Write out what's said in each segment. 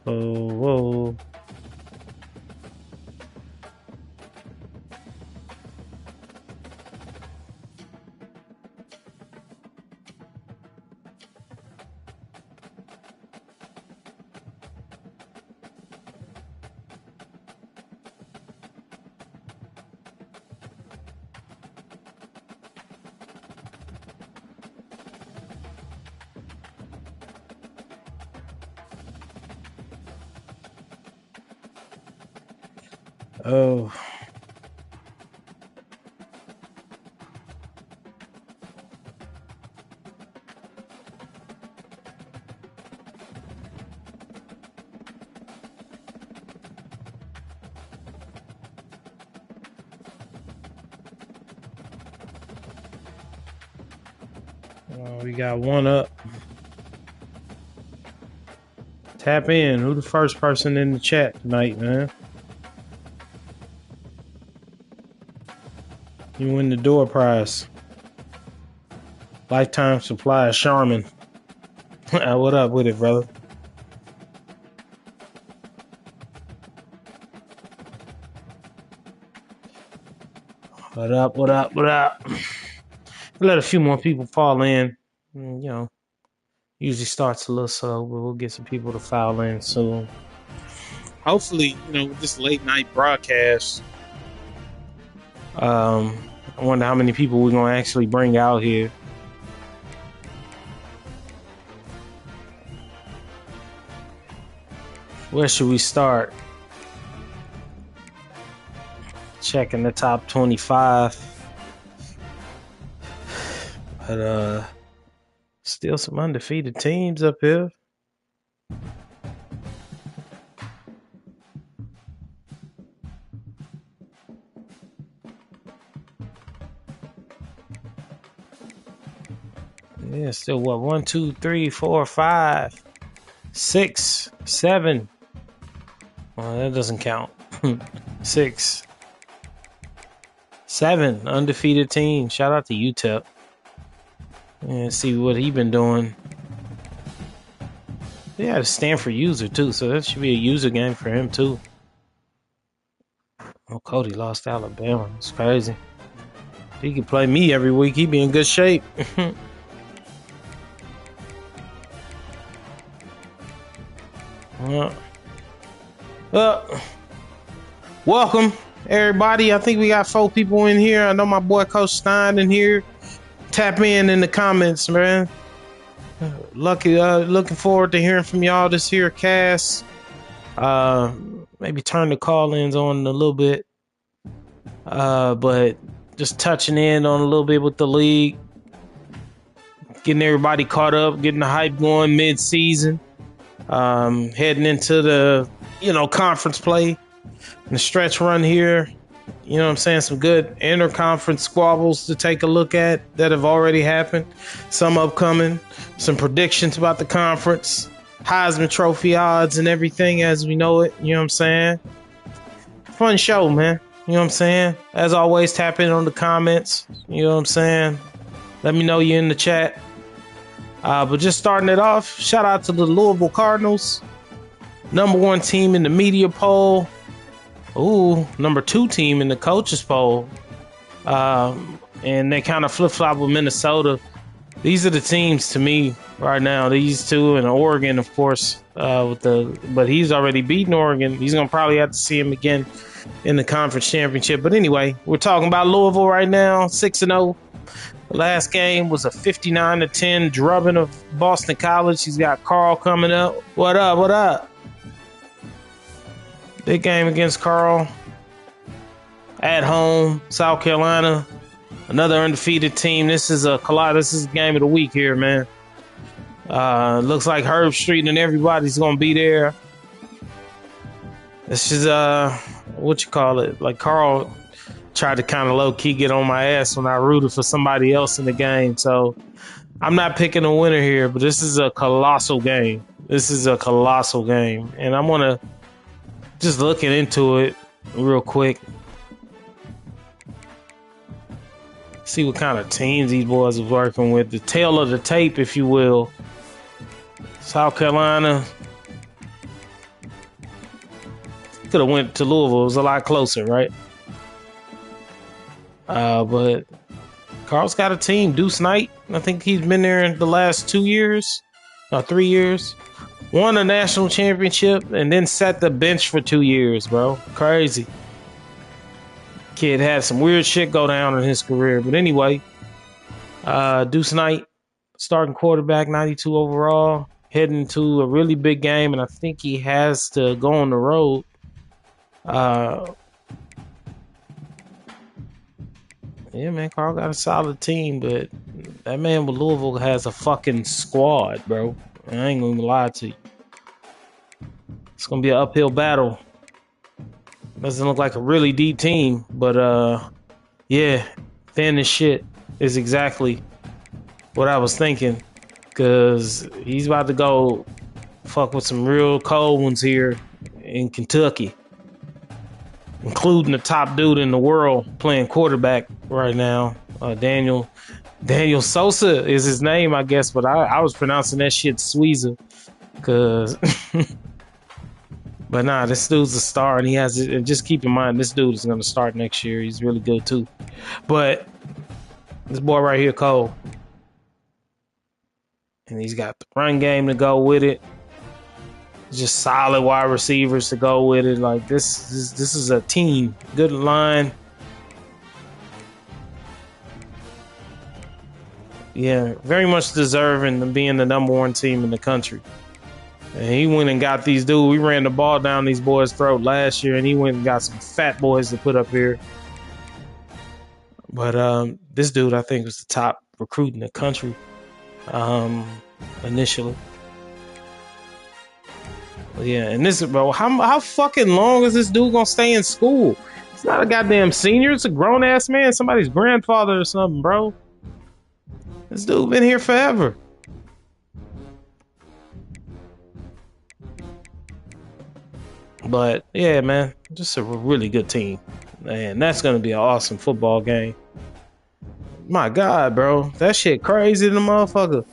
Oh, whoa. Oh. We got one up. Tap in. Who the first person in the chat tonight, man? You win the door prize. Lifetime supply of Charmin. What up with it, brother? What up, what up, what up? Let a few more people fall in. You know, usually starts a little slow, but we'll get some people to file in soon. Hopefully, with this late night broadcast, I wonder how many people we're going to actually bring out here. Where should we start? Checking the top 25. But still some undefeated teams up here. Yeah, still what? 1, 2, 3, 4, 5, 6, 7. Well, that doesn't count. 6, 7 undefeated teams. Shout out to UTEP. And see what he been doing. They had a Stanford user too, so that should be a user game for him too. Oh, Cody lost to Alabama. It's crazy. If he could play me every week, he'd be in good shape. Welcome everybody. I think we got 4 people in here. I know my boy Coach Stein in here. Tap in the comments, man. Looking forward to hearing from y'all this here cast. Maybe turn the call-ins on a little bit. But just touching in on a little bit with the league. Getting everybody caught up, getting the hype going mid-season. Heading into the, conference play. And the stretch run here. You know what I'm saying? Some good inter-conference squabbles to take a look at that have already happened. Some upcoming. Some predictions about the conference. Heisman Trophy odds and everything as we know it. You know what I'm saying? Fun show, man. You know what I'm saying? As always, tap in on the comments. You know what I'm saying? Let me know you're in the chat. But just starting it off, shout out to the Louisville Cardinals. Number 1 team in the media poll. Ooh, number 2 team in the coaches poll. And they kind of flip-flop with Minnesota. These are the teams to me right now. These 2 and Oregon, of course, but he's already beaten Oregon. He's going to probably have to see him again in the conference championship. But anyway, we're talking about Louisville right now, 6-0. The last game was a 59-10 drubbing of Boston College. He's got Carl coming up. What up? What up? Big game against Carl. At home, South Carolina. Another undefeated team. This is a game of the week here, man. Looks like Herb Street and everybody's gonna be there. This is like Carl tried to kind of low-key get on my ass when I rooted for somebody else in the game. So I'm not picking a winner here, but this is a colossal game. And I'm gonna just looking into it real quick. See what kind of teams these boys are working with. The tail of the tape, if you will. South Carolina. could have went to Louisville. It was a lot closer, right? But Carl's got a team. Deuce Knight, I think he's been there in the last 2 years, or 3 years. Won a national championship and then sat the bench for 2 years, bro. Crazy. Kid had some weird shit go down in his career. But anyway, Deuce Knight, starting quarterback, 92 overall, heading to a really big game, and I think he has to go on the road. Yeah, man, Carl got a solid team, but that man with Louisville has a fucking squad, bro. I ain't gonna lie to you. It's gonna be an uphill battle. Doesn't look like a really deep team, but yeah, thin as shit is exactly what I was thinking. Cause he's about to go fuck with some real cold ones here in Kentucky, including the top dude in the world playing quarterback right now. Daniel Sosa is his name, I guess, but I was pronouncing that shit Sweezer. Cause but nah, this dude's a star, and he has it. And just keep in mind, this dude is gonna start next year. He's really good too. But this boy right here, Cole, and he's got the run game to go with it. Just solid wide receivers to go with it. Like this is a team. Good line. Yeah, very much deserving of being the number one team in the country. And he went and got these dudes. We ran the ball down these boys' throat last year, and he went and got some fat boys to put up here. But this dude, I think, was the top recruit in the country initially. Yeah, and this, bro, how fucking long is this dude gonna stay in school? He's not a goddamn senior. It's a grown ass man, somebody's grandfather or something, bro. This dude been here forever. But yeah, man, just a really good team, and that's gonna be an awesome football game. My God, bro, that shit crazy, the motherfucker.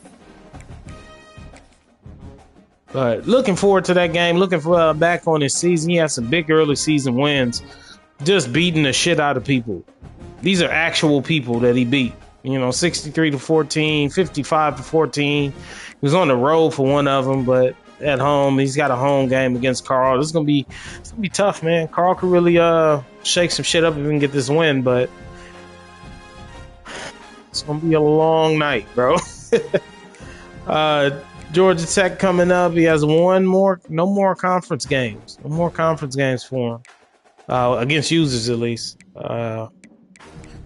But looking forward to that game. Looking for back on his season. He has some big early season wins, just beating the shit out of people. These are actual people that he beat. 63-14, 55-14. He was on the road for one of them, but at home, he's got a home game against Carl. It's gonna be tough, man. Carl could really shake some shit up if we can get this win, but it's gonna be a long night, bro. Georgia Tech coming up. He has no more conference games. No more conference games for him. Against users, at least.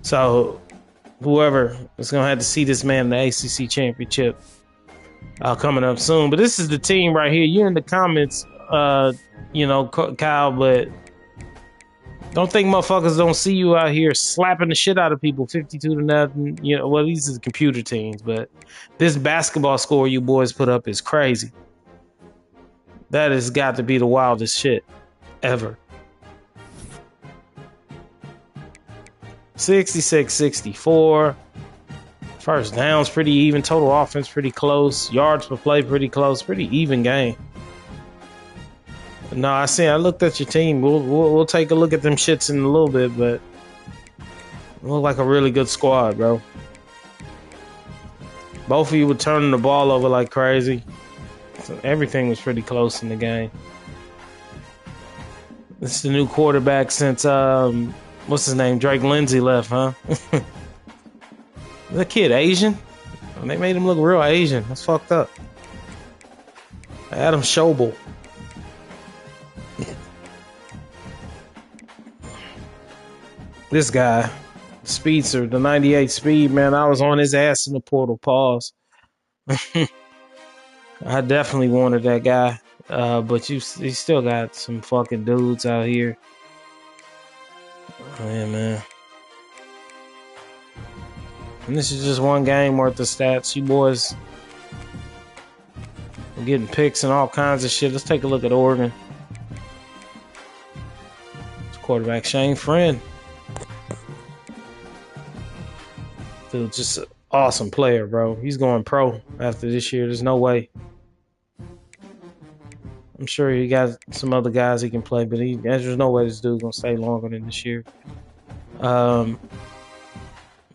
So whoever is going to have to see this man in the ACC championship coming up soon. But this is the team right here. You're in the comments, Kyle, but don't think motherfuckers don't see you out here slapping the shit out of people 52-0. Well, these are the computer teams, but this basketball score you boys put up is crazy. That has got to be the wildest shit ever. 66-64. First down's pretty even. Total offense pretty close. Yards per play pretty close. Pretty even game. No, I looked at your team. We'll take a look at them shits in a little bit, but it looked like a really good squad, bro. Both of you were turning the ball over like crazy. So everything was pretty close in the game. This is the new quarterback since what's his name? Drake Lindsay left, huh? The kid Asian? They made him look real Asian. That's fucked up. Adam Schobel. This guy, Speedster, the 98 speed, man, I was on his ass in the portal. Pause. I definitely wanted that guy. But you still got some fucking dudes out here. Oh, yeah, man. And this is just one game worth of stats. You boys are getting picks and all kinds of shit. Let's take a look at Oregon. It's quarterback Shane Friend. Dude, just an awesome player, bro. He's going pro after this year. There's no way. I'm sure he got some other guys he can play, but there's no way this dude's gonna stay longer than this year. Um,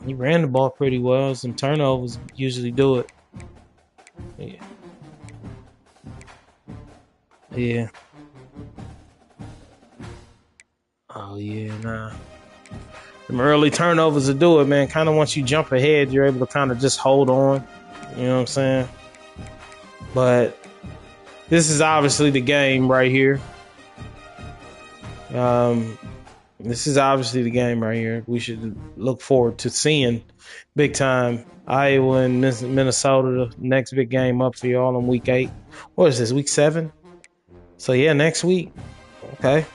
he ran the ball pretty well. Some turnovers usually do it. Yeah. Yeah. Oh yeah, nah. Some early turnovers to do it, man. Kind of once you jump ahead, you're able to kind of just hold on. You know what I'm saying? But this is obviously the game right here. This is obviously the game right here. We should look forward to seeing big time Iowa and Minnesota. The next big game up for y'all in week 8. What is this, week 7? So yeah, next week. Okay.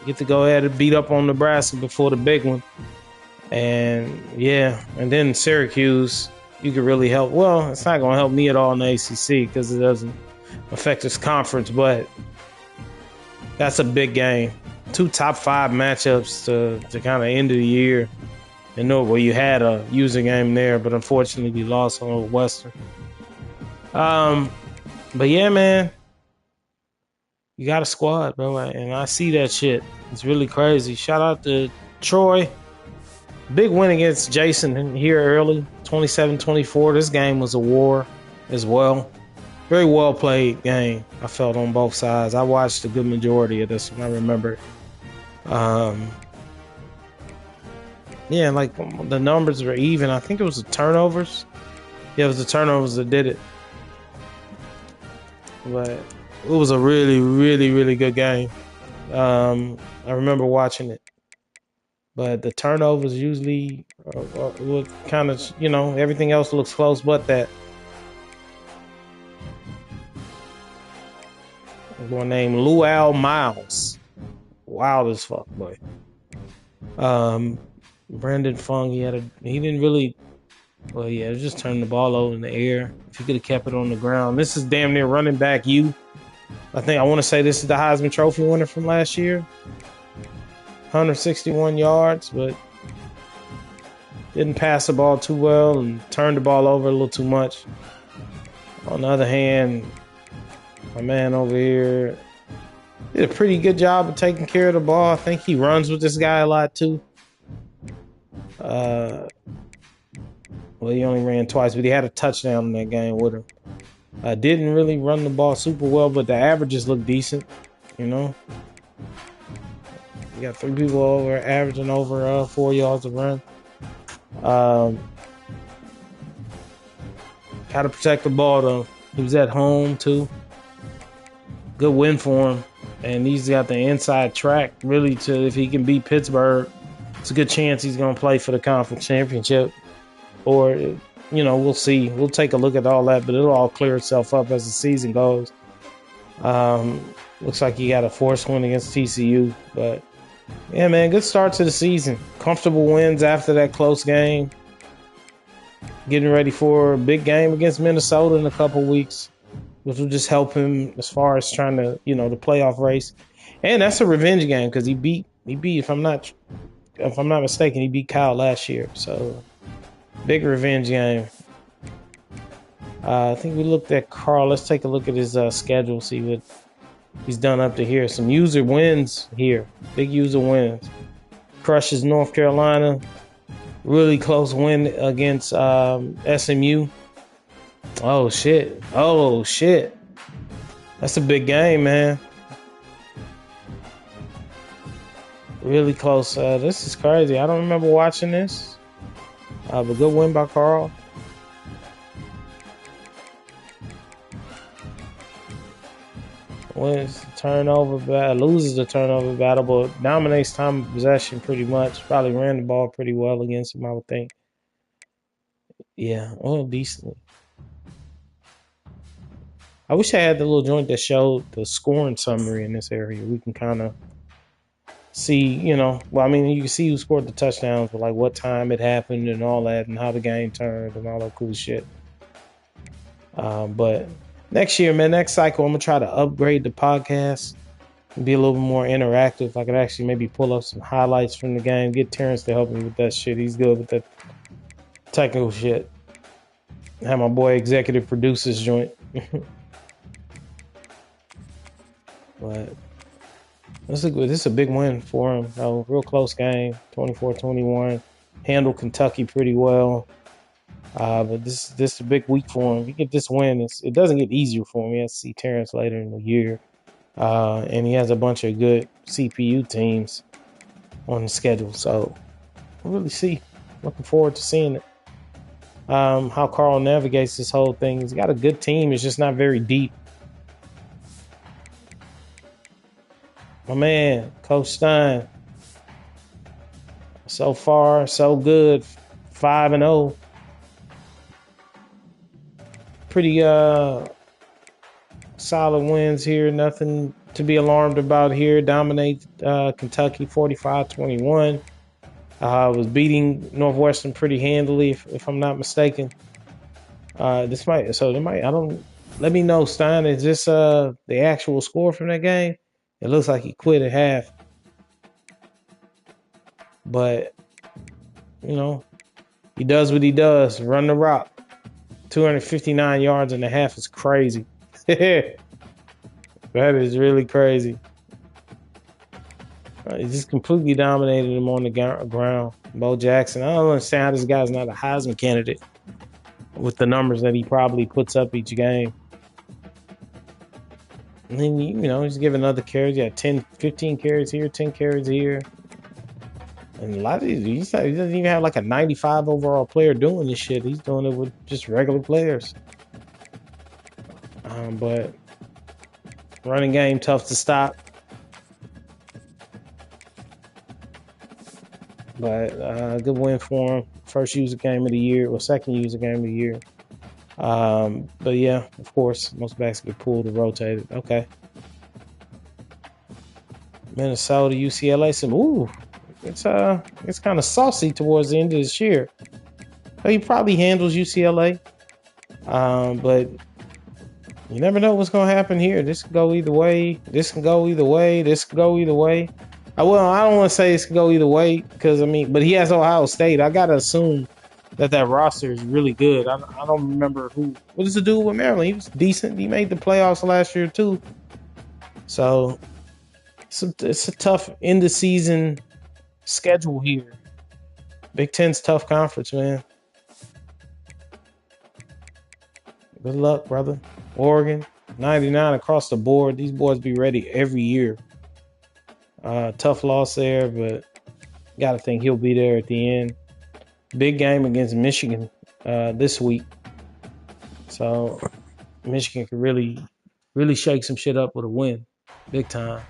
Get to go ahead and beat up on Nebraska before the big one. And yeah, and then Syracuse, you could really help. Well, it's not going to help me at all in the ACC because it doesn't affect this conference, but that's a big game. 2 top 5 matchups to kind of end of the year. And well, you had a user game there, but unfortunately you lost on Western. But yeah, man, you got a squad, bro, and I see that shit. It's really crazy. Shout out to Troy. Big win against Jason here early, 27-24. This game was a war as well. Very well played game, I felt, on both sides. I watched a good majority of this one. I remember. Yeah, like the numbers were even. I think it was the turnovers. Yeah, it was the turnovers that did it. But it was a really, really, really good game. I remember watching it. But the turnovers usually would kind of, everything else looks close but that. A boy named Luau Miles. Wild as fuck, boy. Brandon Fung, he didn't really, well, yeah, just turned the ball over in the air. If he could have kept it on the ground. This is damn near running back you. I want to say this is the Heisman Trophy winner from last year. 161 yards, but didn't pass the ball too well and turned the ball over a little too much. On the other hand, my man over here did a pretty good job of taking care of the ball. I think he runs with this guy a lot too. Well, he only ran twice, but he had a touchdown in that game with him. Didn't really run the ball super well, but the averages look decent, You got 3 people over averaging over 4 yards a run. Got to protect the ball though. He was at home too. Good win for him, and he's got the inside track really to, if he can beat Pittsburgh, it's a good chance he's going to play for the conference championship. Or, we'll see. We'll take a look at all that, but it'll all clear itself up as the season goes. Looks like he got a forced win against TCU, but yeah, man, good start to the season. Comfortable wins after that close game. Getting ready for a big game against Minnesota in a couple weeks, which will just help him as far as trying to, the playoff race. And that's a revenge game because he beat, if I'm not mistaken, he beat Kyle last year. So big revenge game. I think we looked at Carl. Let's take a look at his schedule, see what he's done up to here. Some user wins here. Big user wins. Crushes North Carolina. Really close win against SMU. Oh, shit. That's a big game, man. Really close. This is crazy. I don't remember watching this. But good win by Carl. Wins the turnover battle, loses the turnover battle, but dominates time of possession pretty much. Probably ran the ball pretty well against him, I would think. Yeah, well, decently. I wish I had the little joint that showed the scoring summary in this area. We can kind of see, you can see who scored the touchdowns, but like what time it happened and all that, and how the game turned and all that cool shit. But next year, man, next cycle, I'm going to try to upgrade the podcast and be a little bit more interactive. I could actually maybe pull up some highlights from the game, get Terrence to help me with that shit. He's good with that technical shit. Have my boy executive produce this joint. But this is a big win for him. Real close game, 24-21. Handled Kentucky pretty well. But this is a big week for him. If you get this win, it doesn't get easier for him. He has to see Terrence later in the year. And he has a bunch of good CPU teams on the schedule. So we'll really see. Looking forward to seeing it. How Carl navigates this whole thing. He's got a good team. It's just not very deep. My man, Coach Stein. So far, so good. 5-0. Pretty solid wins here. Nothing to be alarmed about here. Dominate Kentucky 45-21. Was beating Northwestern pretty handily, if I'm not mistaken. Let me know, Stein, is this the actual score from that game? It looks like he quit at half. But, he does what he does. Run the rock. 259 yards and a half is crazy. That is really crazy. He just completely dominated him on the ground. Bo Jackson. I don't understand how this guy's not a Heisman candidate with the numbers that he probably puts up each game. And then, he's giving other carries. Yeah, 10, 15 carries here, 10 carries here. And a lot of these, he doesn't even have like a 95 overall player doing this shit. He's doing it with just regular players. But running game, tough to stop. But good win for him. First user game of the year, or second user game of the year. But yeah, of course, most backs get pulled or rotated. Okay. Minnesota, UCLA. It's kind of saucy towards the end of this year. So he probably handles UCLA. But you never know what's going to happen here. This can go either way. This can go either way. This can go either way. I don't want to say this can go either way because, but he has Ohio State. I got to assume that roster is really good. I don't remember what does it do with Maryland? He was decent. He made the playoffs last year too. So it's a tough end of season schedule here. Big Ten's tough conference, man. Good luck, brother. Oregon, 99 across the board. These boys be ready every year. Tough loss there, but got to think he'll be there at the end. Big game against Michigan this week. So Michigan could really, really shake some shit up with a win. Big time.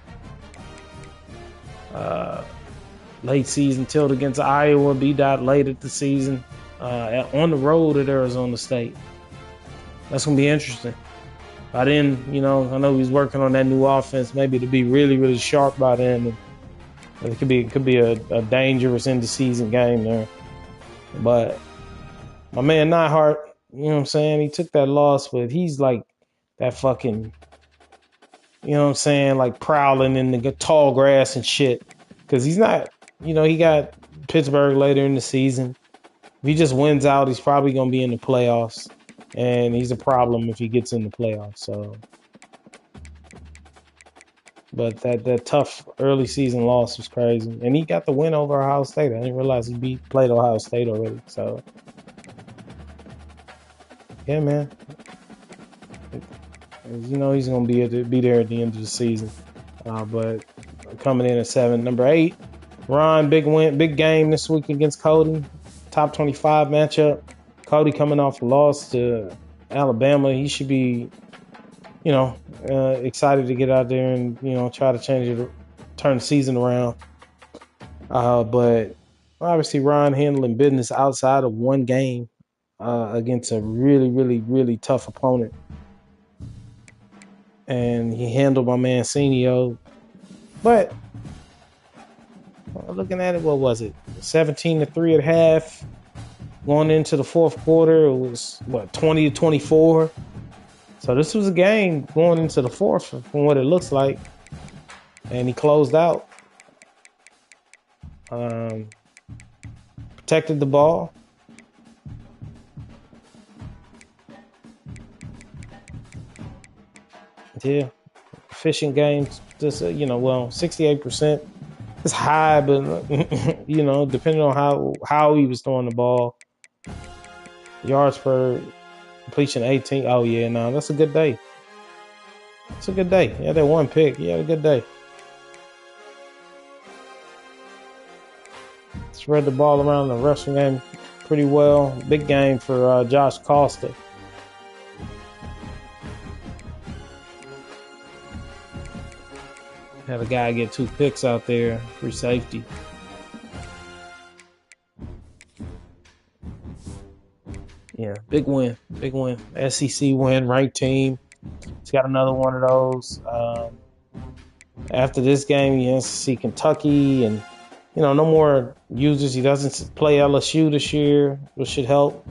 Late season tilt against Iowa. B-Dot late at the season. On the road at Arizona State. That's going to be interesting. By then, I know he's working on that new offense, maybe to be really, really sharp by then. And it could be a dangerous end of season game there. But my man Neihart, you know what I'm saying? He took that loss, but he's like that fucking, like prowling in the tall grass and shit. Because he's not, he got Pittsburgh later in the season. If he just wins out, he's probably going to be in the playoffs. And he's a problem if he gets in the playoffs. So, but that tough early season loss was crazy, and he got the win over Ohio State. I didn't realize he played Ohio State already. So, yeah, man. He's gonna be there at the end of the season. But coming in at 7, number 8, Ron, big game this week against Cody. Top 25 matchup. Cody coming off a loss to Alabama. He should be, excited to get out there and, try to turn the season around. But obviously Ron handling business outside of one game against a really, really, really tough opponent. And he handled my man Senio. But looking at it, what was it? 17-3 at half. Going into the fourth quarter, it was 20-24. So this was a game going into the fourth from what it looks like. And he closed out. Protected the ball. Yeah. efficient game. Just well, 68%. It's high, but depending on how he was throwing the ball, yards per completion 18. Oh yeah, no, that's a good day. It's a good day. He had that one pick. He had a good day. Spread the ball around the rushing game pretty well. Big game for Josh Costa. Had a guy get 2 picks out there, free safety. Yeah, big win. Big win. SEC win, ranked team. He's got another one of those. After this game, he has to see Kentucky and, no more users. He doesn't play LSU this year, which should help.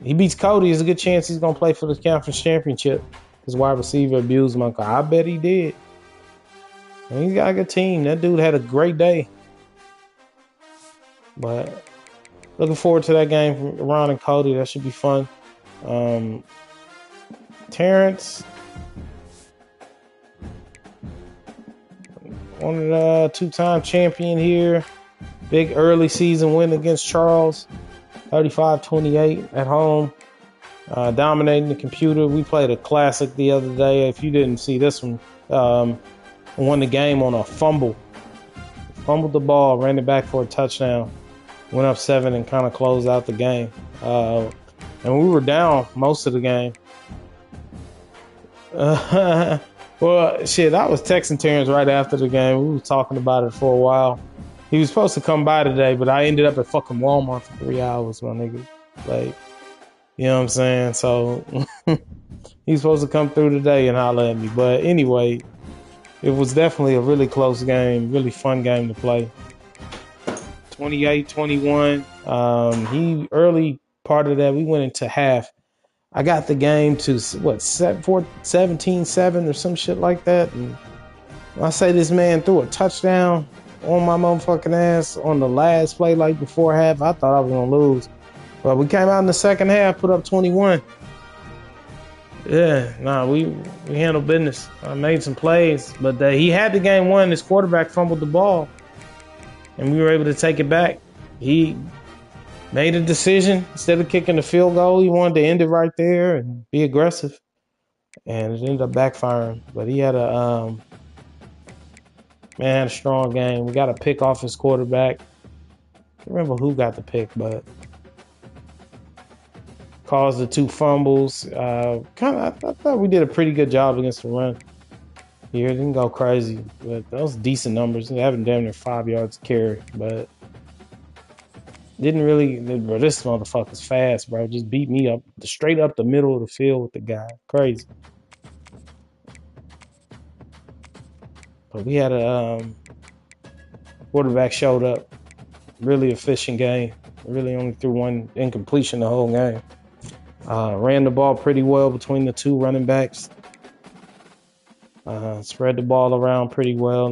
He beats Cody. There's a good chance he's going to play for the conference championship. His wide receiver abused him. I bet he did. And he's got a good team. That dude had a great day. But looking forward to that game from Ron and Cody. That should be fun. Terrence, one of the 2-time champion here. Big early season win against Charles. 35-28 at home. Dominating the computer. We played a classic the other day. If you didn't see this one, won the game on a fumble. Fumbled the ball, ran it back for a touchdown. Went up 7 and kind of closed out the game. And we were down most of the game. Well, shit, I was texting Terrence right after the game. We were talking about it for a while. He was supposed to come by today, but I ended up at fucking Walmart for 3 hours, my nigga. Like, you know what I'm saying? So he's supposed to come through today and holler at me. But anyway, it was definitely a really close game, really fun game to play. 28-21. He early part of that, we went into half. I got the game to 17-7 or some shit like that. And I say this man threw a touchdown on my motherfucking ass on the last play, like before half. I thought I was gonna lose. But we came out in the second half, put up 21. Yeah, we handled business. I made some plays, but he had the game won. His quarterback fumbled the ball, and we were able to take it back. He made a decision. Instead of kicking the field goal, he wanted to end it right there and be aggressive. And it ended up backfiring. But he had a strong game. We got a pick off his quarterback. I can't remember who got the pick, but caused the 2 fumbles. I thought we did a pretty good job against the run here. It didn't go crazy, but those decent numbers. They haven't damn near 5 yards to carry, but didn't really. Bro, this motherfucker's fast, bro. Just beat me up straight up the middle of the field with the guy. Crazy. But we had a quarterback showed up. Really efficient game. Really only threw 1 incompletion the whole game. Ran the ball pretty well between the 2 running backs. Spread the ball around pretty well.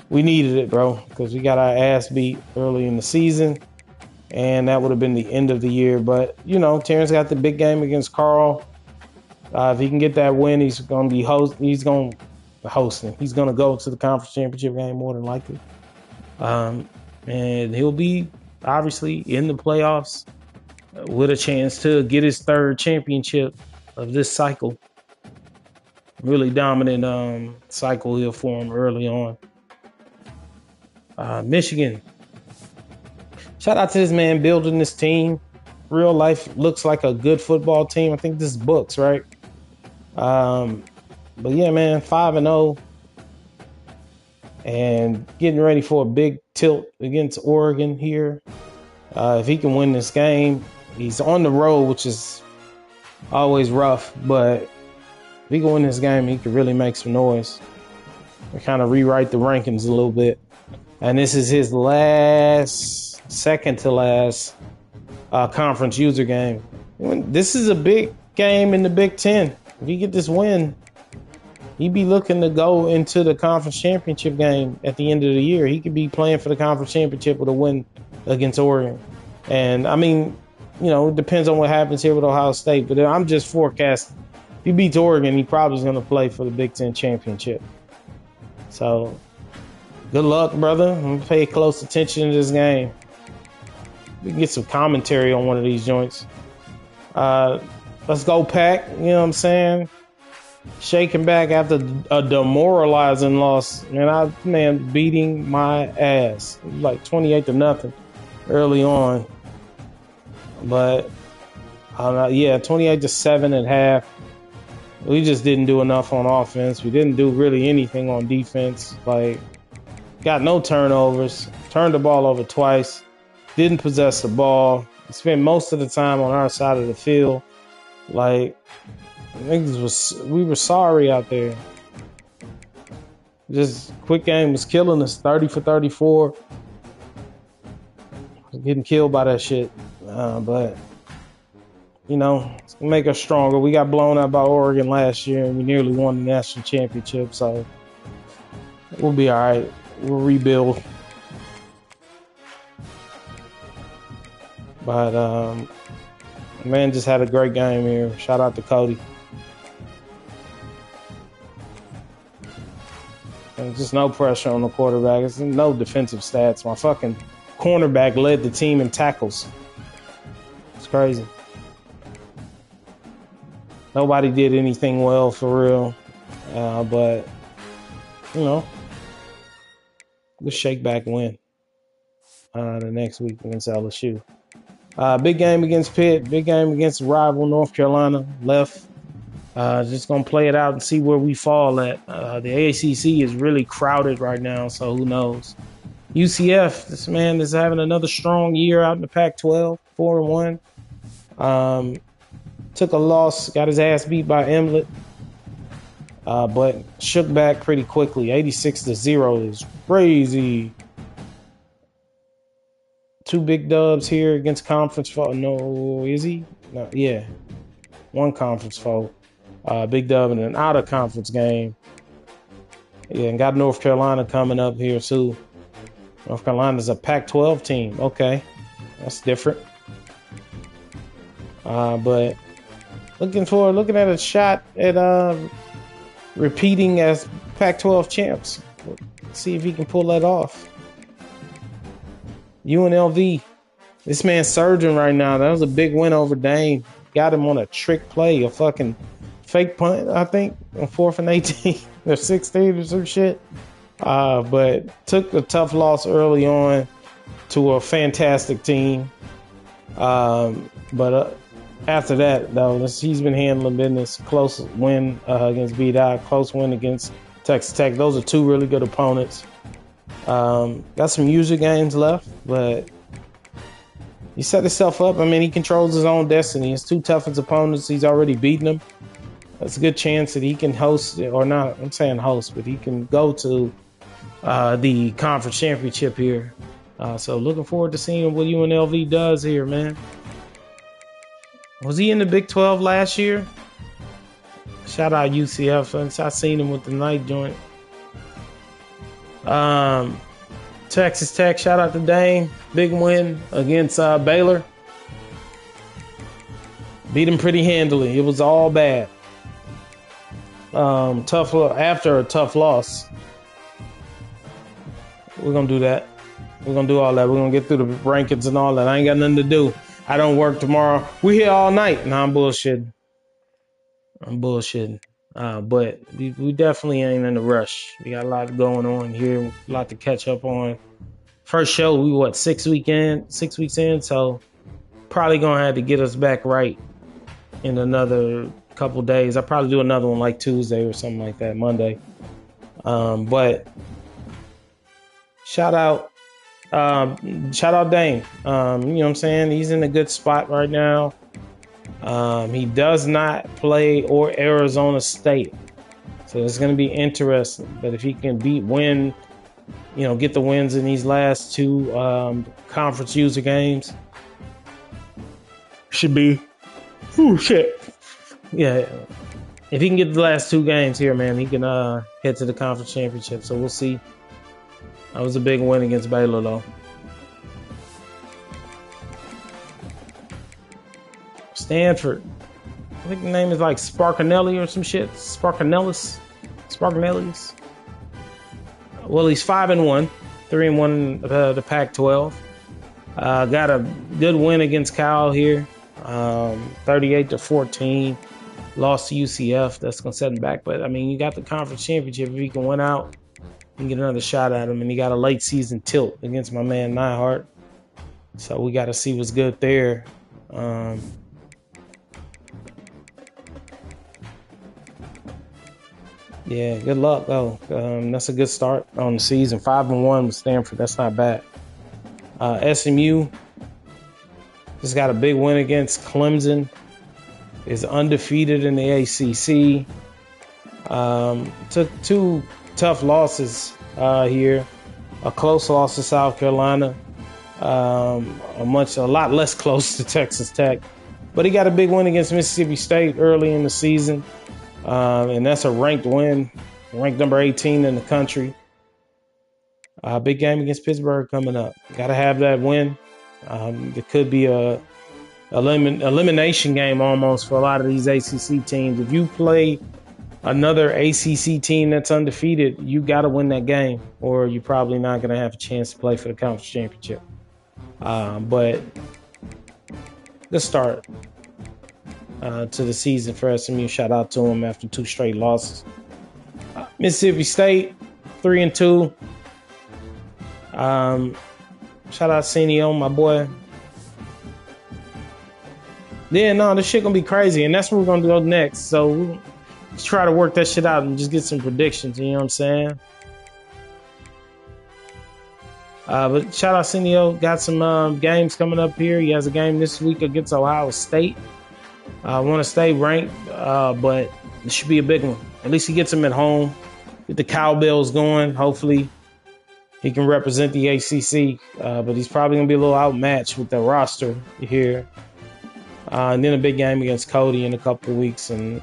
We needed it, bro, because we got our ass beat early in the season, and that would have been the end of the year. But, Terrence got the big game against Carl. If he can get that win, he's going to be hosting. He's going to go to the conference championship game more than likely. And he'll be, obviously, in the playoffs with a chance to get his 3rd championship of this cycle. Really dominant cycle here for him early on. Michigan. Shout out to this man building this team. Real life looks like a good football team. I think this is books, right? But yeah, man, 5-0. And getting ready for a big tilt against Oregon here. If he can win this game, he's on the road, which is always rough. But if he can win this game, he could really make some noise. And kind of rewrite the rankings a little bit. And this is his second to last conference user game. This is a big game in the Big Ten. If he get this win, he'd be looking to go into the conference championship game at the end of the year. He could be playing for the conference championship with a win against Oregon. And I mean, it depends on what happens here with Ohio State, but I'm just forecasting he beats Oregon, he probably is going to play for the Big Ten championship. So, good luck, brother. I'm going to pay close attention to this game. We can get some commentary on one of these joints. Let's go, Pack. You know what I'm saying? Shaking back after a demoralizing loss. Man, beating my ass. It was like 28-0 early on. But, 28-7 at half. We just didn't do enough on offense. We didn't do really anything on defense. Like, got no turnovers. Turned the ball over twice. Didn't possess the ball. Spent most of the time on our side of the field. Like, we were sorry out there. Just quick game was killing us. 30 for 34. Getting killed by that shit. But, you know, it's going to make us stronger. We got blown out by Oregon last year, and we nearly won the national championship. So we'll be all right. We'll rebuild. But, man just had a great game here. Shout out to Cody. And just no pressure on the quarterback. It's no defensive stats. My fucking cornerback led the team in tackles. It's crazy. Nobody did anything well for real. But, you know, we'll shake back and win the next week against LSU. Big game against Pitt. Big game against rival North Carolina. Left. Just going to play it out and see where we fall at. The ACC is really crowded right now, so who knows. UCF, this man is having another strong year out in the Pac-12, 4-1. Took a loss, got his ass beat by Emlet, but shook back pretty quickly. 86-0 is crazy. 2 big dubs here against conference foe. No, is he? No, yeah. 1 conference foe. Big dub in an out-of-conference game. Yeah, and got North Carolina coming up here, too. North Carolina's a Pac-12 team. Okay, that's different. But looking at a shot at repeating as Pac-12 champs. Let's see if he can pull that off. UNLV, this man's surging right now. That was a big win over Dane. Got him on a trick play, a fucking fake punt, I think, on 4th and 18 or 16 or some shit. But took a tough loss early on to a fantastic team. But after that, though, he's been handling business. Close win against B-Dot, close win against Texas Tech. Those are 2 really good opponents. Got some user games left, but he set himself up. I mean, he controls his own destiny. His 2 toughest opponents, he's already beaten them. That's a good chance that he can host, or not, I'm saying host, but he can go to the conference championship here. So looking forward to seeing what UNLV does here, man. Was he in the Big 12 last year? Shout out UCF. I seen him with the night joint. Texas Tech, shout out to Dane. Big win against Baylor. Beat him pretty handily. It was all bad. Tough after a tough loss. We're gonna do that. We're gonna do all that. We're gonna get through the rankings and all that. I ain't got nothing to do. I don't work tomorrow. We're here all night. Nah, I'm bullshitting. But we definitely ain't in a rush. We got a lot going on here, a lot to catch up on. First show, we 6 weeks in, so probably gonna have to get us back right in another couple days. I'll probably do another one like Tuesday or something like that, Monday. But shout out Dane. You know what I'm saying? He's in a good spot right now. He does not play or Arizona State, so it's going to be interesting. But if he can get the wins in these last 2 conference user games, should be, shit. Yeah, if he can get the last 2 games here, man, he can head to the conference championship. So we'll see. That was a big win against Baylor, though. Stanford I think the name is like Sparkinelli or some shit. Sparkinellis. Well, he's 5-1, 3-1 in the Pac-12. Got a good win against Cal here, 38-14. Lost to UCF. That's gonna set him back. But I mean, you got the conference championship. If he can win out, you can get another shot at him. And he got a late season tilt against my man Nyhart. So we got to see what's good there. Yeah, good luck though. That's a good start on the season. 5-1 with Stanford. That's not bad. SMU just got a big win against Clemson. Is undefeated in the ACC. Took 2 tough losses here. A close loss to South Carolina. A lot less close to Texas Tech. But he got a big win against Mississippi State early in the season. And that's a ranked win. Ranked number 18 in the country. Big game against Pittsburgh coming up. Got to have that win. It could be a elimination game almost for a lot of these ACC teams. If you play another ACC team that's undefeated, you got to win that game, or you're probably not going to have a chance to play for the conference championship. But good start to the season for SMU. Shout out to them after 2 straight losses. Mississippi State, 3-2. Shout out Senio, my boy. Yeah, no, this shit gonna be crazy, and that's what we're gonna go next. So let's try to work that shit out and just get some predictions. You know what I'm saying? But shout out Senio. Got some games coming up here. He has a game this week against Ohio State. I want to stay ranked, but it should be a big one. At least he gets them at home. Get the cowbells going. Hopefully he can represent the ACC, but he's probably going to be a little outmatched with the roster here. And then a big game against Cody in a couple of weeks and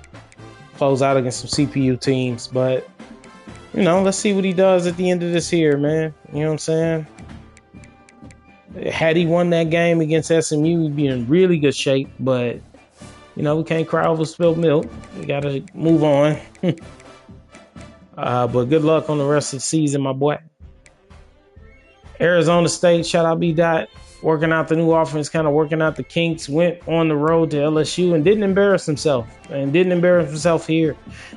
close out against some CPU teams. But, you know, let's see what he does at the end of this year, man. You know what I'm saying? Had he won that game against SMU, he'd be in really good shape. But, you know, we can't cry over spilled milk. We got to move on. But good luck on the rest of the season, my boy. Arizona State, shout out B-Dot. Working out the new offense, kind of working out the kinks. Went on the road to LSU and didn't embarrass himself. Here.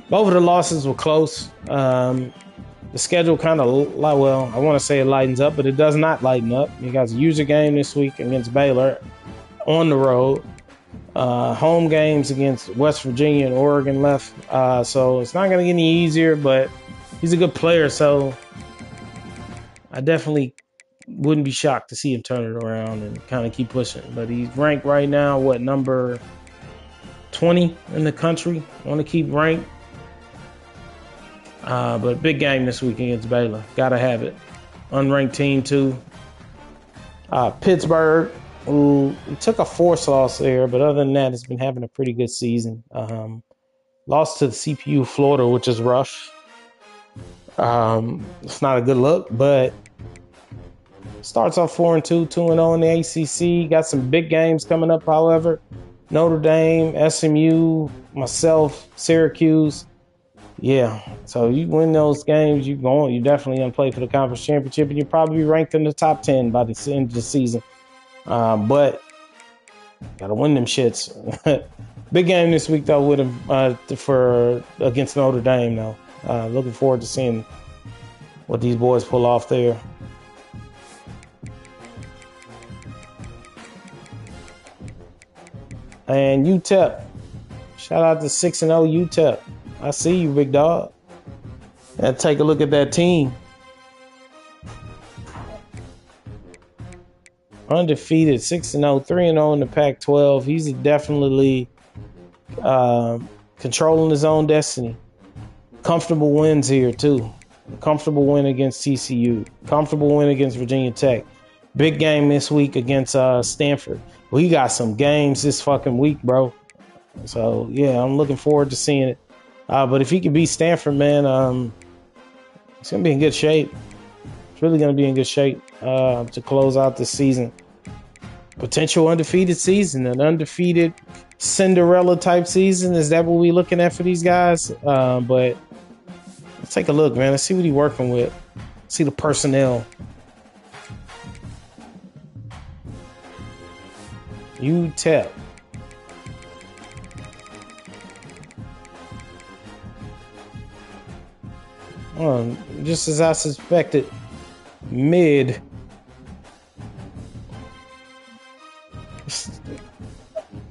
Both of the losses were close. The schedule kind of, well, I want to say it lightens up, but it does not lighten up. You got a user game this week against Baylor on the road. Home games against West Virginia and Oregon left. So it's not going to get any easier, but he's a good player. So I definitely wouldn't be shocked to see him turn it around and kind of keep pushing. But he's ranked right now, number 20 in the country. Want to keep ranked. But big game this week against Baylor. Got to have it. Unranked team, too. Pittsburgh, who took a forced loss there, but other than that, it's been having a pretty good season. Lost to the CPU Florida, which is rough. It's not a good look, but starts off 4-2, 2-0 in the ACC. Got some big games coming up, however. Notre Dame, SMU, myself, Syracuse. Yeah, so you win those games, you're definitely going to play for the conference championship, and you'll probably be ranked in the top 10 by the end of the season. But got to win them shits. Big game this week, though, with him against Notre Dame, though. Looking forward to seeing what these boys pull off there. And UTEP. Shout out to 6-0 UTEP. I see you, big dog. And take a look at that team. Undefeated, 6-0, 3-0 in the Pac-12. He's definitely controlling his own destiny. Comfortable wins here, too. Comfortable win against TCU. Comfortable win against Virginia Tech. Big game this week against Stanford. We got some games this fucking week, bro. So, yeah, I'm looking forward to seeing it. But if he can beat Stanford, man, it's going to be in good shape. It's really going to be in good shape to close out this season. Potential undefeated season. An undefeated Cinderella type season. Is that what we looking at for these guys? But let's take a look, man. Let's see what he's working with. See the personnel. UTEP. Just as I suspected, mid.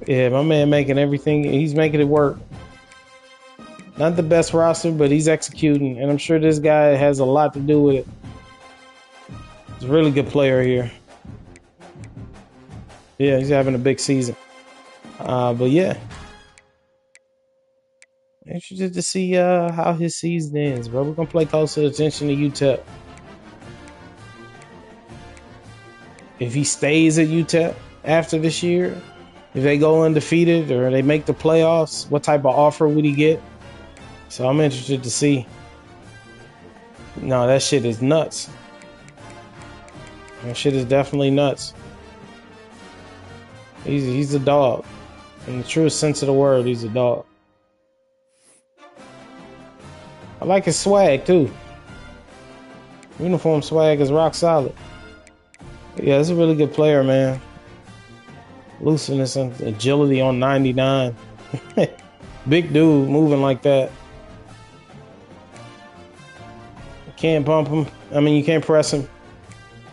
Yeah, my man making everything. He's making it work. Not the best roster, but he's executing, and I'm sure this guy has a lot to do with it. He's a really good player here. Yeah, he's having a big season. But yeah, interested to see how his season ends, bro. We're gonna play closer attention to UTEP. If he stays at UTEP after this year, if they go undefeated or they make the playoffs, what type of offer would he get? So I'm interested to see. No, that shit is nuts. That shit is definitely nuts. He's a dog. In the truest sense of the word, he's a dog. I like his swag too. Uniform swag is rock solid. Yeah, he's a really good player, man. Looseness and agility on 99. Big dude moving like that. You can't bump him. I mean, you can't press him.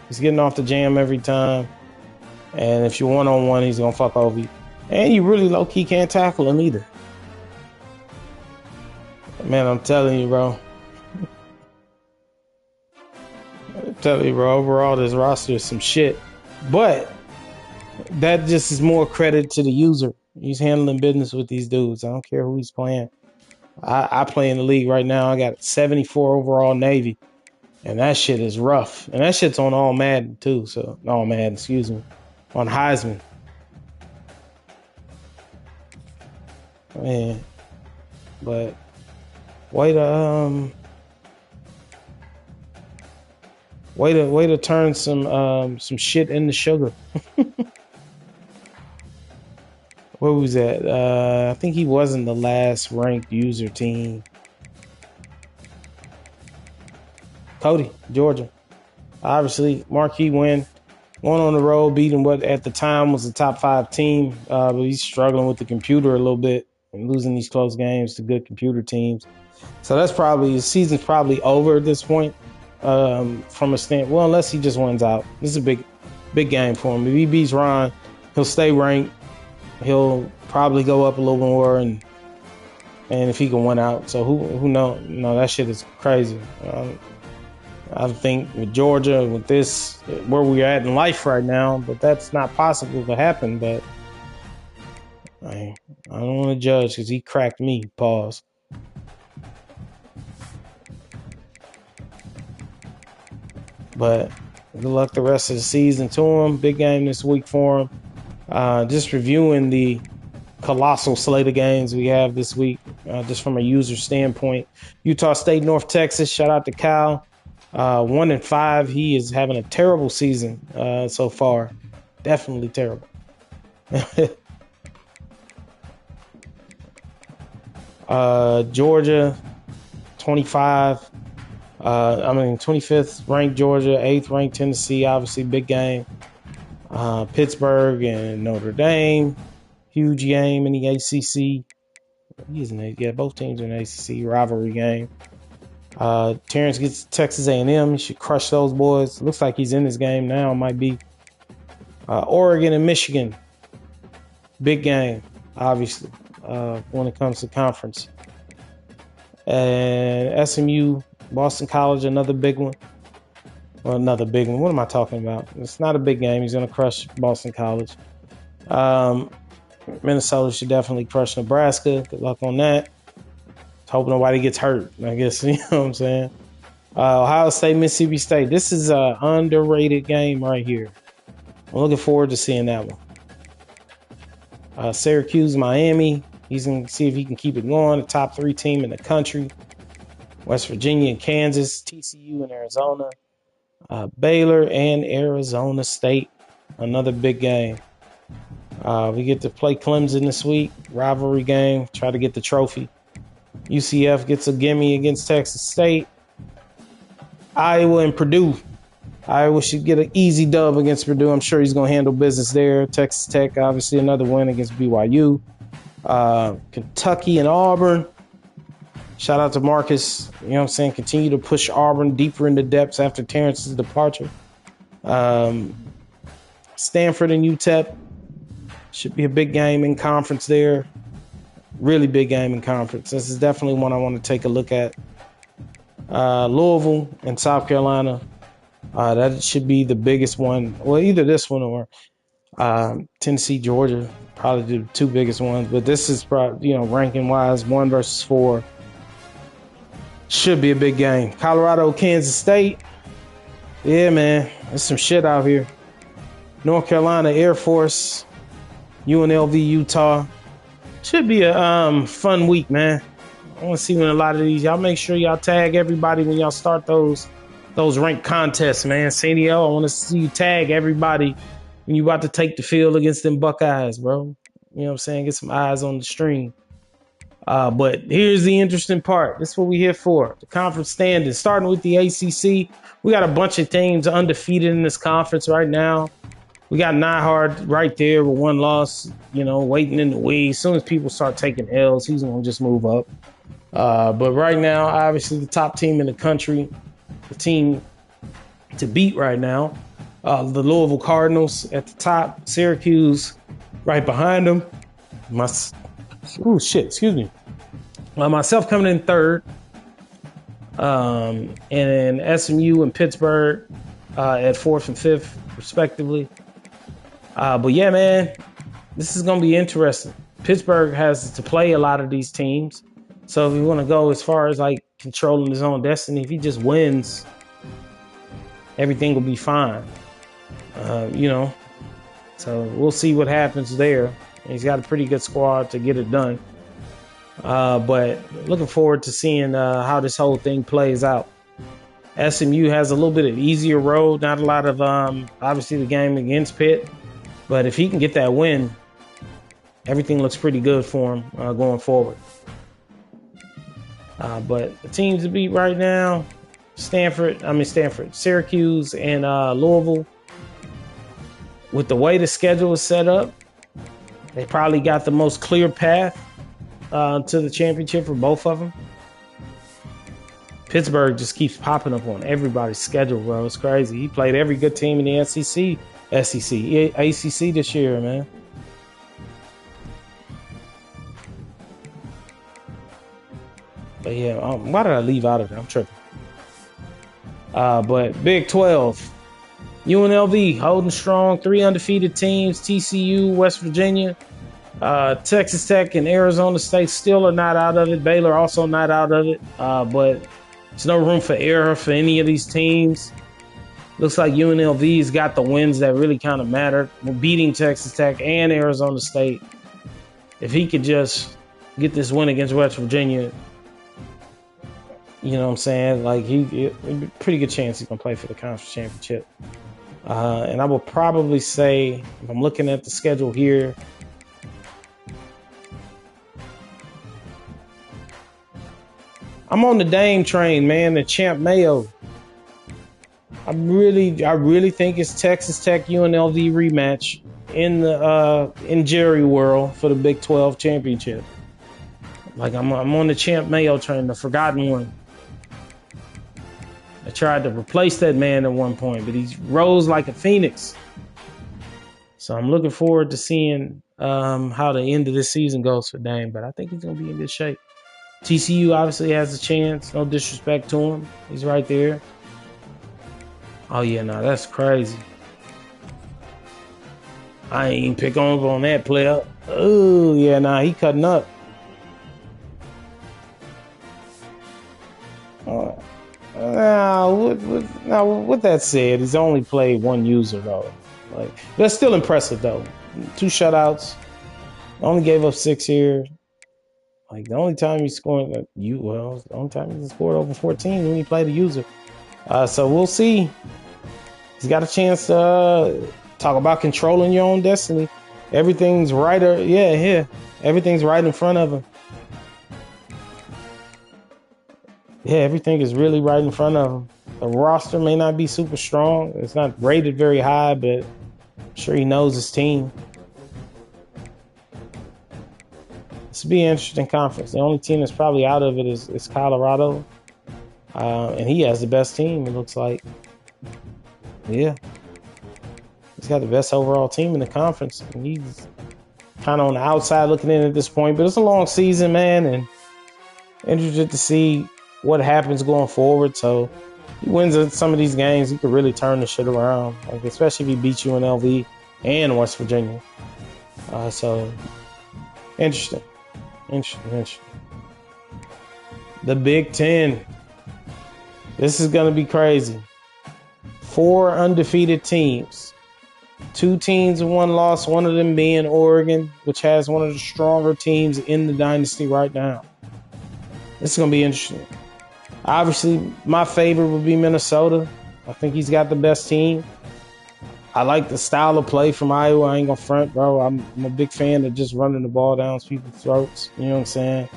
He's getting off the jam every time. And if you're one-on-one, he's going to fuck over you. And you really low-key can't tackle him either. Man, I'm telling you, bro. I'm telling you, bro. Overall, this roster is some shit. But that just is more credit to the user. He's handling business with these dudes. I don't care who he's playing. I play in the league right now. I got 74 overall Navy. And that shit is rough. And that shit's on all Madden, too. So, all Madden, excuse me. On Heisman. Man. But way to turn some shit into sugar. Where was that? I think he wasn't the last ranked user team. Cody, Georgia. Obviously, marquee win. Going on the road, beating what at the time was a top 5 team. But he's struggling with the computer a little bit and losing these close games to good computer teams. So that's probably, his season's probably over at this point. From a stand, well, unless he just wins out. This is a big game for him. If he beats Ron, he'll stay ranked. He'll probably go up a little more, and if he can win out. So who knows? No, that shit is crazy. I think with Georgia, with this, where we're at in life right now, but that's not possible to happen. But I don't want to judge because he cracked me. Pause. But good luck the rest of the season to him. Big game this week for him. Just reviewing the colossal slate of games we have this week, just from a user standpoint. Utah State, North Texas. Shout out to Kyle. 1-5. He is having a terrible season so far. Definitely terrible. Georgia, 25. 25th ranked Georgia, 8th ranked Tennessee. Obviously, big game. Pittsburgh and Notre Dame, huge game in the ACC. Both teams in the ACC rivalry game. Terrence gets Texas A&M. He should crush those boys. Looks like he's in this game now. Might be. Oregon and Michigan, big game, obviously, when it comes to conference. And SMU, Boston College, another big one. Well, another big one. What am I talking about? It's not a big game. He's going to crush Boston College. Minnesota should definitely crush Nebraska. Good luck on that. Hope nobody gets hurt, I guess. You know what I'm saying? Ohio State, Mississippi State. This is an underrated game right here. I'm looking forward to seeing that one. Syracuse, Miami. He's going to see if he can keep it going. The top 3 team in the country. West Virginia and Kansas. TCU and Arizona. Baylor and Arizona State. Another big game. We get to play Clemson this week, rivalry game, try to get the trophy. UCF gets a gimme against Texas State. Iowa and Purdue. Iowa should get an easy dub against Purdue. I'm sure he's going to handle business there. Texas Tech, obviously, another win against BYU. Kentucky and Auburn. Shout out to Marcus. You know what I'm saying? Continue to push Auburn deeper into depths after Terrence's departure. Stanford and UTEP. Should be a big game in conference there. Really big game in conference. This is definitely one I want to take a look at. Louisville and South Carolina. That should be the biggest one. Well, either this one or Tennessee, Georgia. Probably the two biggest ones. But this is probably, ranking wise, 1 versus 4. Should be a big game. Colorado, Kansas State. Yeah, man. There's some shit out here. North Carolina, Air Force. UNLV, Utah. Should be a fun week, man. I want to see when a lot of these. Y'all make sure y'all tag everybody when y'all start those ranked contests, man. CDL, I want to see you tag everybody when you about to take the field against them Buckeyes, bro. You know what I'm saying? Get some eyes on the stream. But here's the interesting part. This is what we're here for. The conference standings. Starting with the ACC. We got a bunch of teams undefeated in this conference right now. We got Nyhard right there with 1 loss, waiting in the wings. As soon as people start taking L's, he's going to just move up. But right now, obviously, the top team in the country, the team to beat right now, the Louisville Cardinals at the top, Syracuse right behind them. Excuse me. Myself coming in third. And then SMU and Pittsburgh at 4th and 5th, respectively. But yeah, man, this is going to be interesting. Pittsburgh has to play a lot of these teams. So if you want to go as far as like controlling his own destiny, if he just wins, everything will be fine. So we'll see what happens there. He's got a pretty good squad to get it done. But looking forward to seeing how this whole thing plays out. SMU has a little bit of easier road, not a lot of obviously the game against Pitt. But if he can get that win, everything looks pretty good for him going forward. But the teams to beat right now, Syracuse and Louisville. With the way the schedule is set up, they probably got the most clear path to the championship for both of them. Pittsburgh just keeps popping up on everybody's schedule, bro. It's crazy. He played every good team in the ACC this year, man. But yeah, why did I leave out of it? I'm tripping. But Big 12, UNLV holding strong, 3 undefeated teams. TCU, West Virginia, Texas Tech, and Arizona State still are not out of it. Baylor also not out of it. But there's no room for error for any of these teams. Looks like UNLV's got the wins that really kind of matter. Beating Texas Tech and Arizona State. If he could just get this win against West Virginia, you know what I'm saying? Like, pretty good chance he's going to play for the conference championship. And I will probably say, if I'm looking at the schedule here, I'm on the Dame train, man, the Champ Mayo. I really think it's Texas Tech UNLV rematch in Jerry World for the Big 12 championship. Like, I'm on the Champ Mayo train, the forgotten one. I tried to replace that man at one point, but he rose like a phoenix. So I'm looking forward to seeing how the end of this season goes for Dame, but I think he's going to be in good shape. TCU obviously has a chance. No disrespect to him. He's right there. Oh, yeah, no, that's crazy. I ain't even pick on that player. Oh, yeah, nah, he cutting up. With that said, he's only played 1 user, though. Like, that's still impressive, though. 2 shutouts. Only gave up 6 here. Like, the only time he scored, the only time he scored over 14 when he played a user. So we'll see. He's got a chance to talk about controlling your own destiny. Everything's right. Yeah. Everything's right in front of him. Yeah, everything is really right in front of him. The roster may not be super strong. It's not rated very high, but I'm sure he knows his team. This will be an interesting conference. The only team that's probably out of it is Colorado. And he has the best team, it looks like. Yeah. He's got the best overall team in the conference. And he's kind of on the outside looking in at this point. But it's a long season, man. And interested to see what happens going forward. So he wins some of these games, he could really turn the shit around. Like, especially if he beats UNLV and West Virginia. So interesting. The Big Ten. This is going to be crazy. 4 undefeated teams. 2 teams and 1 loss, one of them being Oregon, which has one of the stronger teams in the dynasty right now. This is going to be interesting. Obviously, my favorite would be Minnesota. I think he's got the best team. I like the style of play from Iowa. I ain't going to front, bro. I'm a big fan of just running the ball down people's throats. You know what I'm saying?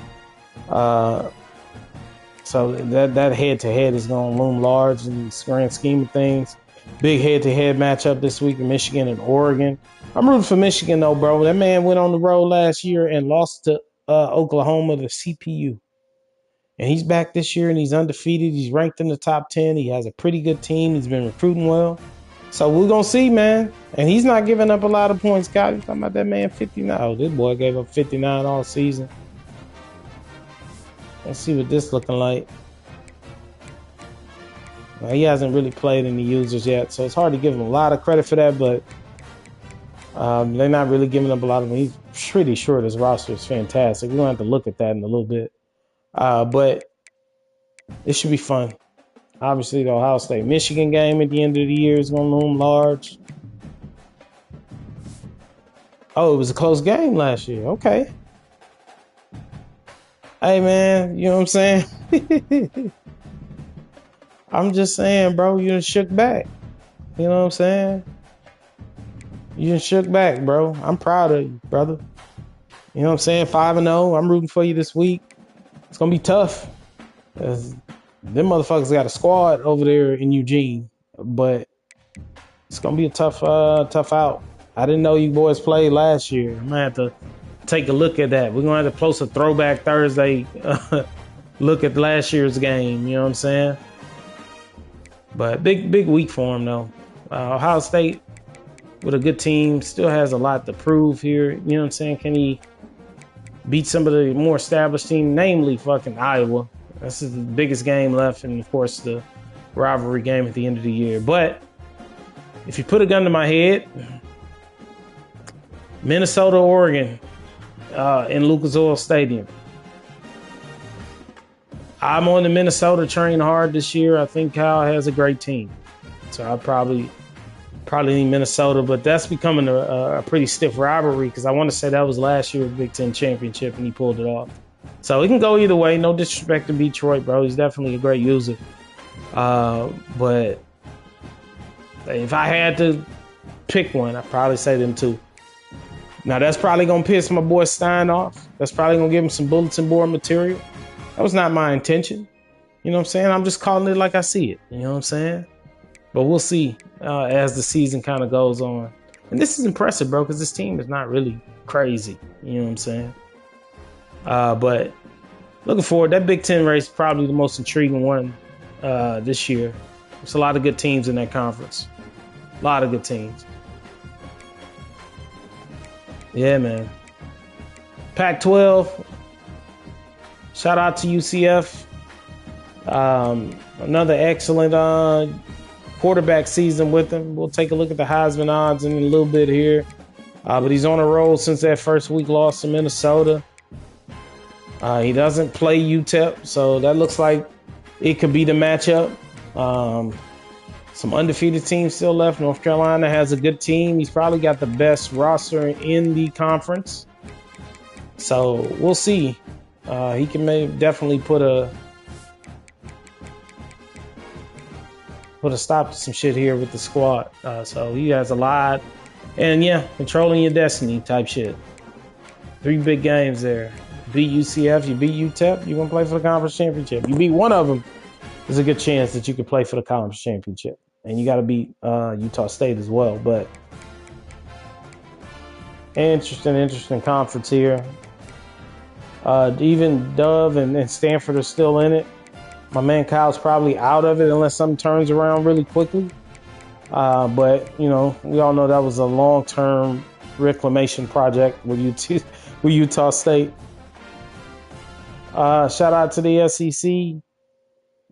So that head-to-head is going to loom large in the grand scheme of things. Big head-to-head matchup this week in Michigan and Oregon. I'm rooting for Michigan, though, bro. That man went on the road last year and lost to Oklahoma, the CPU. And he's back this year, and he's undefeated. He's ranked in the top 10. He has a pretty good team. He's been recruiting well. So we're going to see, man. And he's not giving up a lot of points, Scott. You talking about that man 59? Oh, this boy gave up 59 all season. Let's see what this looking like. Well, he hasn't really played any users yet, so it's hard to give him a lot of credit for that, but they're not really giving up a lot of them. He's pretty sure this roster is fantastic. We're going to have to look at that in a little bit. But it should be fun. Obviously, the Ohio State-Michigan game at the end of the year is going to loom large. Oh, it was a close game last year. Okay. Hey, man, you know what I'm saying? I'm just saying, bro, you done shook back. You know what I'm saying? You done shook back, bro. I'm proud of you, brother. You know what I'm saying? 5-0. I'm rooting for you this week. It's going to be tough. Them motherfuckers got a squad over there in Eugene. But it's going to be a tough out. I didn't know you boys played last year. I'm going to have to take a look at that. We're going to have to post a throwback Thursday look at last year's game. You know what I'm saying? But big week for him, though. Ohio State, with a good team, still has a lot to prove here. You know what I'm saying? Can he beat some of the more established teams, namely fucking Iowa? This is the biggest game left, and, of course, the rivalry game at the end of the year. But if you put a gun to my head, Minnesota, Oregon, in Lucas Oil Stadium. I'm on the Minnesota train hard this year. I think Kyle has a great team. So I probably need Minnesota, but that's becoming a pretty stiff rivalry because I want to say that was last year's Big Ten championship and he pulled it off. So it can go either way. No disrespect to Detroit, bro. He's definitely a great user. But if I had to pick one, I'd probably say them two. Now, that's probably going to piss my boy Stein off. That's probably going to give him some bulletin board material. That was not my intention. You know what I'm saying? I'm just calling it like I see it. You know what I'm saying? But we'll see as the season kind of goes on. And this is impressive, bro, because this team is not really crazy. You know what I'm saying? But looking forward. That Big Ten race is probably the most intriguing one this year. There's a lot of good teams in that conference. A lot of good teams. Yeah, man. Pac-12. Shout out to UCF. Another excellent quarterback season with him. We'll take a look at the Heisman odds in a little bit here. But he's on a roll since that first week loss to Minnesota. He doesn't play UTEP, so that looks like it could be the matchup. Some undefeated teams still left. North Carolina has a good team. He's probably got the best roster in the conference. So we'll see. He can definitely put a stop to some shit here with the squad. So he has a lot And yeah, controlling your destiny type shit. 3 big games there. Beat UCF, you beat UTEP, you're going to play for the conference championship. You beat one of them, there's a good chance that you could play for the conference championship. And you got to beat Utah State as well. But interesting conference here. Even Dove and Stanford are still in it. My man Kyle's probably out of it unless something turns around really quickly. But, you know, we all know that was a long-term reclamation project with Utah State. Shout out to the SEC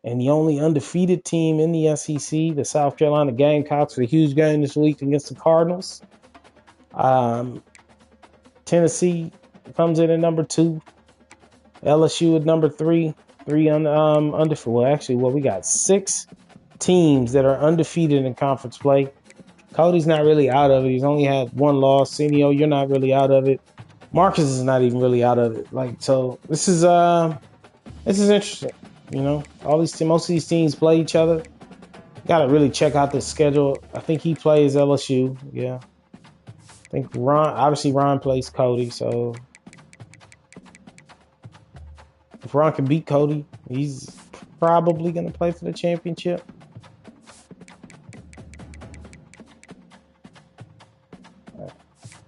and the only undefeated team in the SEC, the South Carolina Gamecocks, for a huge game this week against the Cardinals. Tennessee comes in at number 2. LSU at number 3. 3 undefeated. Well, actually, we got 6 teams that are undefeated in conference play. Cody's not really out of it. He's only had 1 loss. Senio, you're not really out of it. Marcus is not even really out of it. So this is interesting. You know, most of these teams play each other. Got to really check out the schedule. I think he plays LSU. Yeah. I think Ron plays Cody. So if Ron can beat Cody, he's probably going to play for the championship.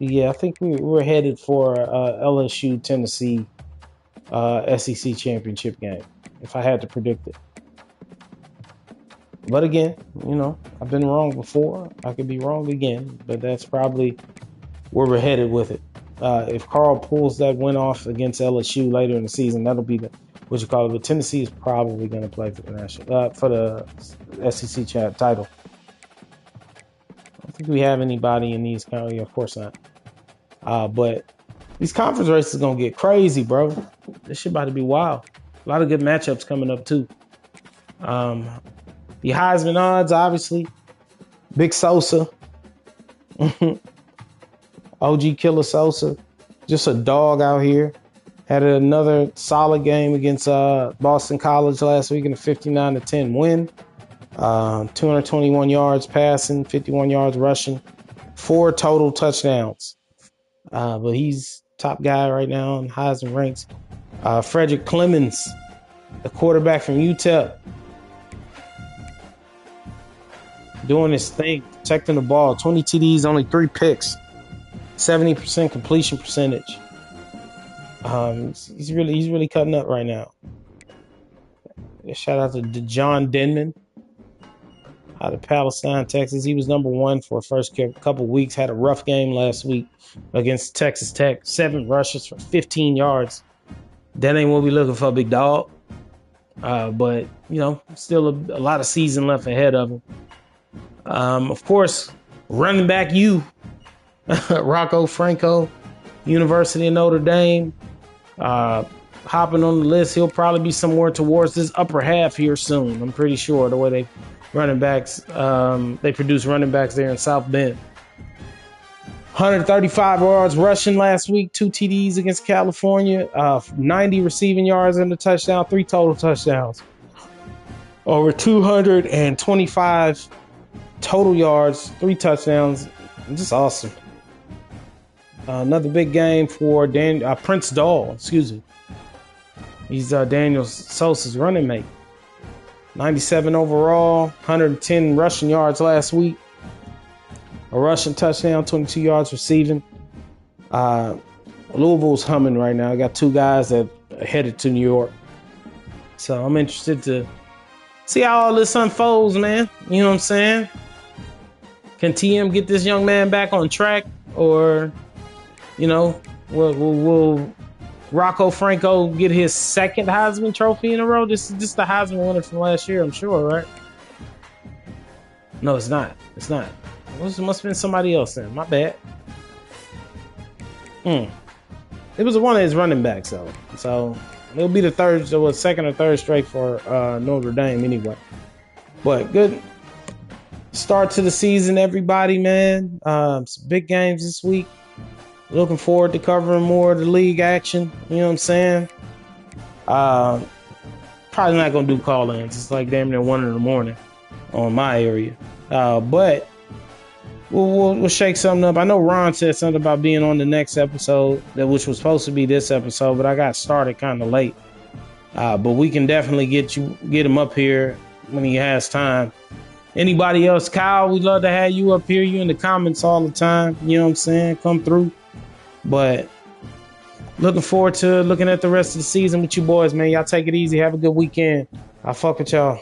Yeah, I think we're headed for LSU Tennessee SEC championship game, if I had to predict it. But again, you know, I've been wrong before. I could be wrong again, but that's probably where we're headed with it. If Carl pulls that win off against LSU later in the season, that'll be but Tennessee is probably going to play for the SEC title. I don't think we have anybody in these counties. Of course not. But these conference races are going to get crazy, bro. This shit about to be wild. A lot of good matchups coming up, too. The Heisman odds, obviously. Big Sosa. OG Killer Sosa. Just a dog out here. Had another solid game against Boston College last week in a 59-10 win. 221 yards passing, 51 yards rushing, 4 total touchdowns. But he's top guy right now in Heisman ranks. Frederick Clemens, the quarterback from UTEP, doing his thing, protecting the ball. 20 TDs, only 3 picks, 70% completion percentage. He's really cutting up right now. Shout out to John Denman out of Palestine, Texas. He was number 1 for the first couple weeks. Had a rough game last week against Texas Tech. 7 rushes for 15 yards. That ain't what we looking for, big dog. But, you know, still a lot of season left ahead of him. Of course, running back Rocco Franco, University of Notre Dame. Hopping on the list. He'll probably be somewhere towards this upper half here soon. I'm pretty sure the way they produce running backs there in South Bend. 135 yards rushing last week, 2 TDs against California, 90 receiving yards and a touchdown, 3 total touchdowns. Over 225 total yards, 3 touchdowns. Just awesome. Another big game for Prince Dahl, He's Daniel Sosa's running mate. 97 overall, 110 rushing yards last week. A rushing touchdown, 22 yards receiving. Louisville's humming right now. I got 2 guys that are headed to New York. So I'm interested to see how all this unfolds, man. You know what I'm saying? Can TM get this young man back on track? Or, you know, will Rocco Franco get his 2nd Heisman Trophy in a row? This is the Heisman winner from last year, I'm sure, right? No, it's not. It's not. It must have been somebody else then. My bad. It was one of his running backs, though. So it'll be the 2nd or 3rd straight for Notre Dame anyway. But good start to the season, everybody, man. Some big games this week. Looking forward to covering more of the league action. You know what I'm saying? Probably not going to do call-ins. It's like damn near 1 in the morning on my area. But we'll shake something up. I know Ron said something about being on the next episode, which was supposed to be this episode, but I got started kind of late. But we can definitely get him up here when he has time. Anybody else? Kyle, we'd love to have you up here. You in the comments all the time. You know what I'm saying? Come through. But looking forward to looking at the rest of the season with you boys, man. Y'all take it easy. Have a good weekend. I'll fuck with y'all.